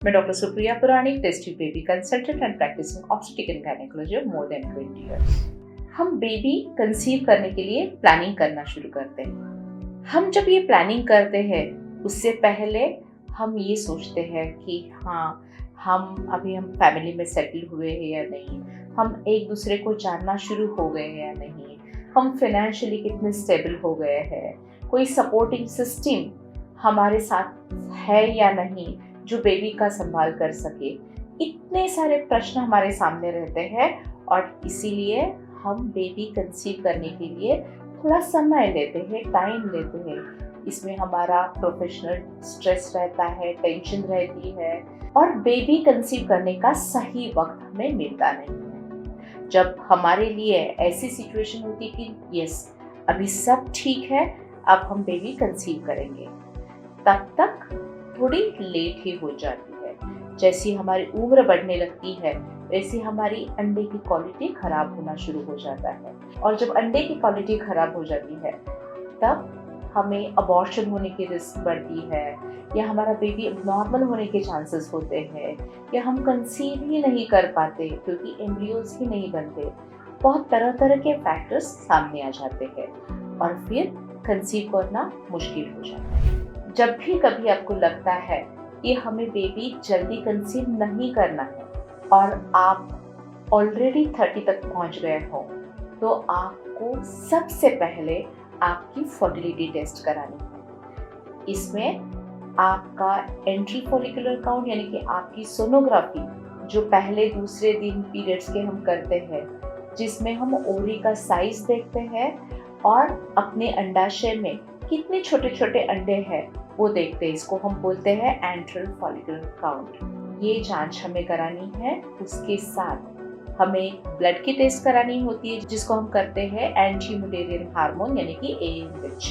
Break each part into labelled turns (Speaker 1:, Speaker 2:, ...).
Speaker 1: मैं doctor Supriya Puranik, testy baby consultant and practising obstetric and gynaecology more than 20 years. हम baby conceive करने के लिए प्लानिंग करना शुरू करते हैं। हम जब ये प्लानिंग करते हैं उससे पहले हम ये सोचते हैं कि हम फैमिली में सेटल हुए हैं या नहीं, हम एक दूसरे को जानना शुरू हो गए हैं या नहीं, हम फाइनेंशियली कितने स्टेबल हो गए हैं, कोई सपोर्टिंग सिस्टम हमारे साथ है या नहीं जो बेबी का संभाल कर सके। इतने सारे प्रश्न हमारे सामने रहते हैं और इसीलिए हम बेबी कंसीव करने के लिए थोड़ा समय लेते हैं, टाइम लेते हैं। इसमें हमारा प्रोफेशनल स्ट्रेस रहता है, टेंशन रहती है और बेबी कंसीव करने का सही वक्त हमें मिलता नहीं है। जब हमारे लिए ऐसी सिचुएशन होती है कि यस अभी सब ठीक है, अब हम बेबी कंसीव करेंगे, तब तक थोड़ी लेट ही हो जाती है। जैसी हमारी उम्र बढ़ने लगती है वैसे हमारी अंडे की क्वालिटी खराब होना शुरू हो जाता है और जब अंडे की क्वालिटी खराब हो जाती है तब हमें अबॉर्शन होने की रिस्क बढ़ती है या हमारा बेबी नॉर्मल होने के चांसेस होते हैं या हम कंसीव ही नहीं कर पाते क्योंकि एम्ब्रियोज ही नहीं बनते। बहुत तरह तरह के फैक्टर्स सामने आ जाते हैं और फिर कंसीव करना मुश्किल हो जाता है। जब भी कभी आपको लगता है कि हमें बेबी जल्दी कंसीव नहीं करना है और आप ऑलरेडी 30 तक पहुंच गए हो तो आपको सबसे पहले आपकी फर्टिलिटी टेस्ट करानी है। इसमें आपका एंट्री फॉलिकुलर काउंट यानी कि आपकी सोनोग्राफी जो पहले दूसरे दिन पीरियड्स के हम करते हैं, जिसमें हम ओवरी का साइज देखते हैं और अपने अंडाशय में कितने छोटे छोटे अंडे हैं वो देखते हैं। इसको हम बोलते हैं एंट्रल फॉलिकुलर काउंट। ये जांच हमें करानी है। उसके साथ हमें ब्लड की टेस्ट करानी होती है जिसको हम करते हैं एंटी म्यूटेरियन हार्मोन यानी कि AMH।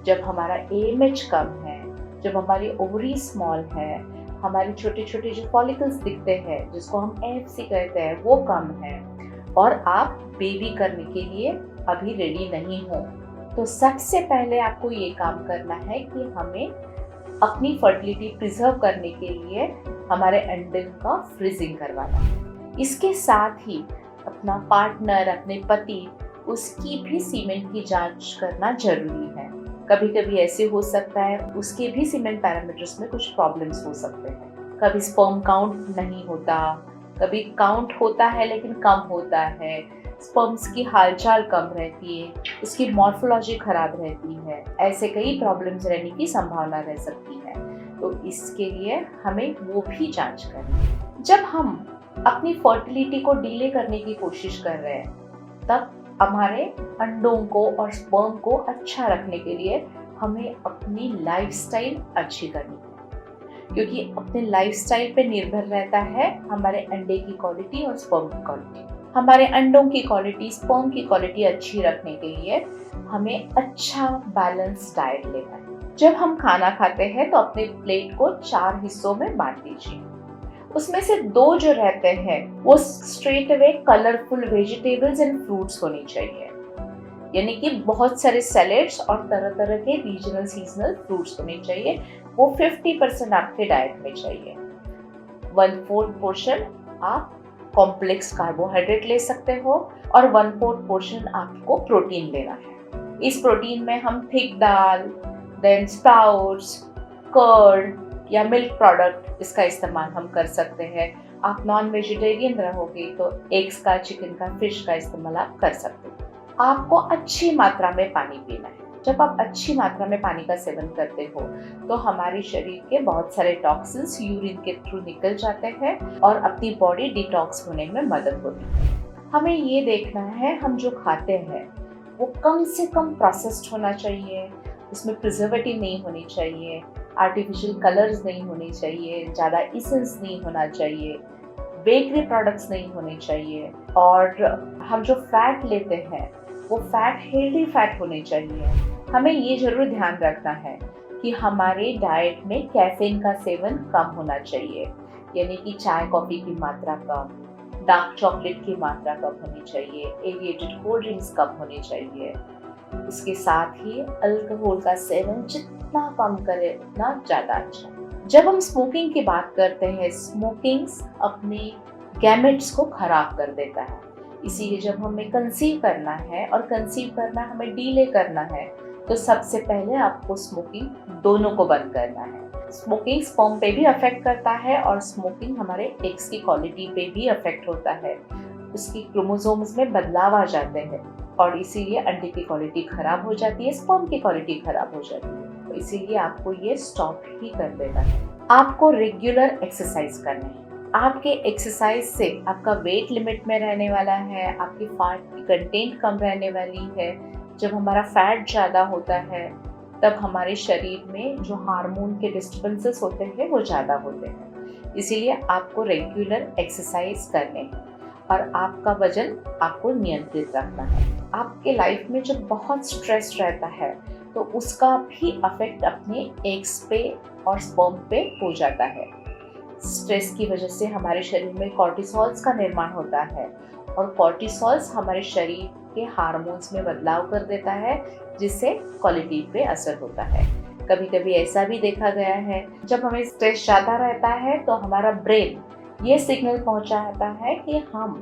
Speaker 1: जब हमारा AMH कम है, जब हमारी ओवरी स्मॉल है, हमारे छोटे छोटे जो फॉलिकल्स दिखते हैं जिसको हम AFC कहते हैं वो कम है और आप बेबी करने के लिए अभी रेडी नहीं हो, तो सबसे पहले आपको ये काम करना है कि हमें अपनी फर्टिलिटी प्रिजर्व करने के लिए हमारे अंडे का फ्रीजिंग करवाना है। इसके साथ ही अपना पार्टनर, अपने पति, उसकी भी सीमेंट की जांच करना जरूरी है। कभी कभी ऐसे हो सकता है उसके भी सीमेंट पैरामीटर्स में कुछ प्रॉब्लम्स हो सकते हैं। कभी स्पर्म काउंट नहीं होता, कभी काउंट होता है लेकिन कम होता है, स्पर्म्स की हालचाल कम रहती है, उसकी मॉर्फोलॉजी खराब रहती है, ऐसे कई प्रॉब्लम्स रहने की संभावना रह सकती है। तो इसके लिए हमें वो भी जांच करनी है। जब हम अपनी फर्टिलिटी को डिले करने की कोशिश कर रहे हैं तब हमारे अंडों को और स्पर्म को अच्छा रखने के लिए हमें अपनी लाइफस्टाइल अच्छी करनी है, क्योंकि अपने लाइफस्टाइल पे निर्भर रहता है हमारे अंडे की क्वालिटी और स्पर्म की क्वालिटी। हमारे अंडों की क्वालिटी, स्पर्म की क्वालिटी अच्छी रखने के लिए हमें अच्छा बैलेंस डाइट लेना है। जब हम खाना खाते हैं तो अपने प्लेट को 4 हिस्सों में बांट दीजिए। उसमें से 2 जो रहते हैं वो straight away colourful vegetables and fruits होनी चाहिए, यानी कि बहुत सारे सैलेड्स और तरह तरह के रीजनल सीजनल फ्रूट्स होने चाहिए। वो 50% आपके डाइट में चाहिए। 1/4 पोर्शन आप कॉम्प्लेक्स कार्बोहाइड्रेट ले सकते हो और 1/4 पोर्शन आपको प्रोटीन लेना है। इस प्रोटीन में हम थिक दाल, देन स्प्राउट्स, कर्ड या मिल्क प्रोडक्ट इसका इस्तेमाल हम कर सकते हैं। आप नॉन वेजिटेरियन रहोगे तो एग्स का, चिकन का, फिश का इस्तेमाल आप कर सकते हो। आपको अच्छी मात्रा में पानी पीना है। जब आप अच्छी मात्रा में पानी का सेवन करते हो तो हमारे शरीर के बहुत सारे टॉक्सिन्स यूरिन के थ्रू निकल जाते हैं और अपनी बॉडी डिटॉक्स होने में मदद होती है। हमें ये देखना है हम जो खाते हैं वो कम से कम प्रोसेस्ड होना चाहिए, उसमें प्रिजर्वेटिव नहीं होनी चाहिए, आर्टिफिशियल कलर्स नहीं होने चाहिए, ज़्यादा इसेंस नहीं होना चाहिए, बेकरी प्रोडक्ट्स नहीं होने चाहिए और हम जो फैट लेते हैं वो फैट हेल्दी फैट होने चाहिए। हमें ये जरूर ध्यान रखना है कि हमारे डाइट में कैफीन का सेवन कम होना चाहिए, यानी कि चाय कॉफ़ी की मात्रा कम, डार्क चॉकलेट की मात्रा कम होनी चाहिए, एविएटेड कोल्ड ड्रिंक्स कम होनी चाहिए। इसके साथ ही अल्कोहल का सेवन जितना कम करे उतना ज़्यादा अच्छा। जब हम स्मोकिंग की बात करते हैं, स्मोकिंग अपने गैमेट्स को खराब कर देता है। इसीलिए जब हमें कंसीव करना है और कंसीव करना हमें डिले करना है, तो सबसे पहले आपको स्मोकिंग दोनों को बंद करना है। स्मोकिंग स्पर्म पे भी अफेक्ट करता है और स्मोकिंग हमारे एग्स की क्वालिटी पे भी अफेक्ट होता है। उसकी क्रोमोसोम्स में बदलाव आ जाते हैं और इसीलिए अंडे की क्वालिटी खराब हो जाती है, स्पर्म की क्वालिटी खराब हो जाती है। तो इसीलिए आपको ये स्टॉप ही कर देना है। आपको रेगुलर एक्सरसाइज करना है। आपके एक्सरसाइज से आपका वेट लिमिट में रहने वाला है, आपकी फैट की कंटेंट कम रहने वाली है। जब हमारा फैट ज़्यादा होता है तब हमारे शरीर में जो हार्मोन के डिस्टर्बेंसेस होते हैं वो ज़्यादा होते हैं। इसीलिए आपको रेगुलर एक्सरसाइज करने हैं और आपका वजन आपको नियंत्रित रखना है। आपके लाइफ में जब बहुत स्ट्रेस रहता है तो उसका भी अफेक्ट अपने एग्स पे और स्पर्म पे हो जाता है। स्ट्रेस की वजह से हमारे शरीर में कॉर्टिसोल्स का निर्माण होता है और कॉर्टिसोल्स हमारे शरीर के हार्मोन्स में बदलाव कर देता है, जिससे क्वालिटी पे असर होता है। कभी कभी ऐसा भी देखा गया है, जब हमें स्ट्रेस ज़्यादा रहता है तो हमारा ब्रेन ये सिग्नल पहुंचाता है कि हम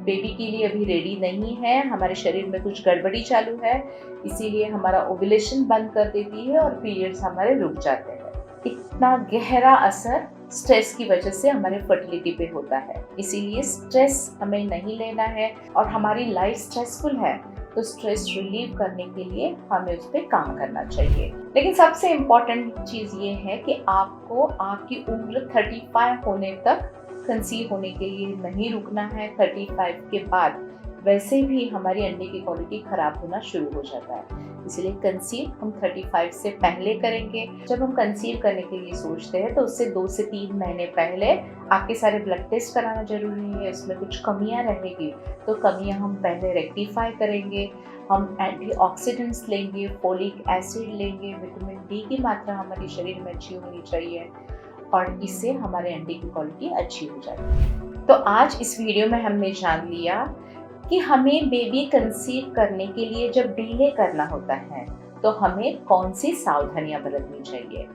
Speaker 1: बेबी के लिए अभी रेडी नहीं है, हमारे शरीर में कुछ गड़बड़ी चालू है, इसीलिए हमारा ओव्यूलेशन बंद कर देती है और पीरियड्स हमारे रुक जाते हैं। इतना गहरा असर स्ट्रेस की वजह से हमारे फर्टिलिटी पे होता है। इसीलिए स्ट्रेस हमें नहीं लेना है और हमारी लाइफ स्ट्रेसफुल है तो स्ट्रेस रिलीव करने के लिए हमें उस पर काम करना चाहिए। लेकिन सबसे इम्पोर्टेंट चीज़ ये है कि आपको आपकी उम्र 35 होने तक कंसीव होने के लिए नहीं रुकना है। 35 के बाद वैसे भी हमारी अंडे की क्वालिटी खराब होना शुरू हो जाता है, इसलिए कंसीव हम 35 से पहले करेंगे। जब हम कंसीव करने के लिए सोचते हैं तो उससे 2 से 3 महीने पहले आपके सारे ब्लड टेस्ट कराना जरूरी है। उसमें कुछ कमियां रहेगी तो कमियां हम पहले रेक्टिफाई करेंगे। हम एंटीऑक्सीडेंट्स लेंगे, फोलिक एसिड लेंगे, विटामिन डी की मात्रा हमारे शरीर में अच्छी होनी चाहिए और इससे हमारे अंडे की क्वालिटी अच्छी हो जाएगी। तो आज इस वीडियो में हमने जान लिया कि हमें बेबी कंसीव करने के लिए जब डिले करना होता है तो हमें कौन सी सावधानियां बरतनी चाहिए।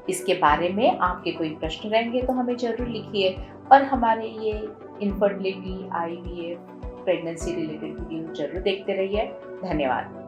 Speaker 1: इसके बारे में आपके कोई प्रश्न रहेंगे तो हमें जरूर लिखिए और हमारे ये infertility, IVF, pregnancy related video जरूर देखते रहिए। धन्यवाद।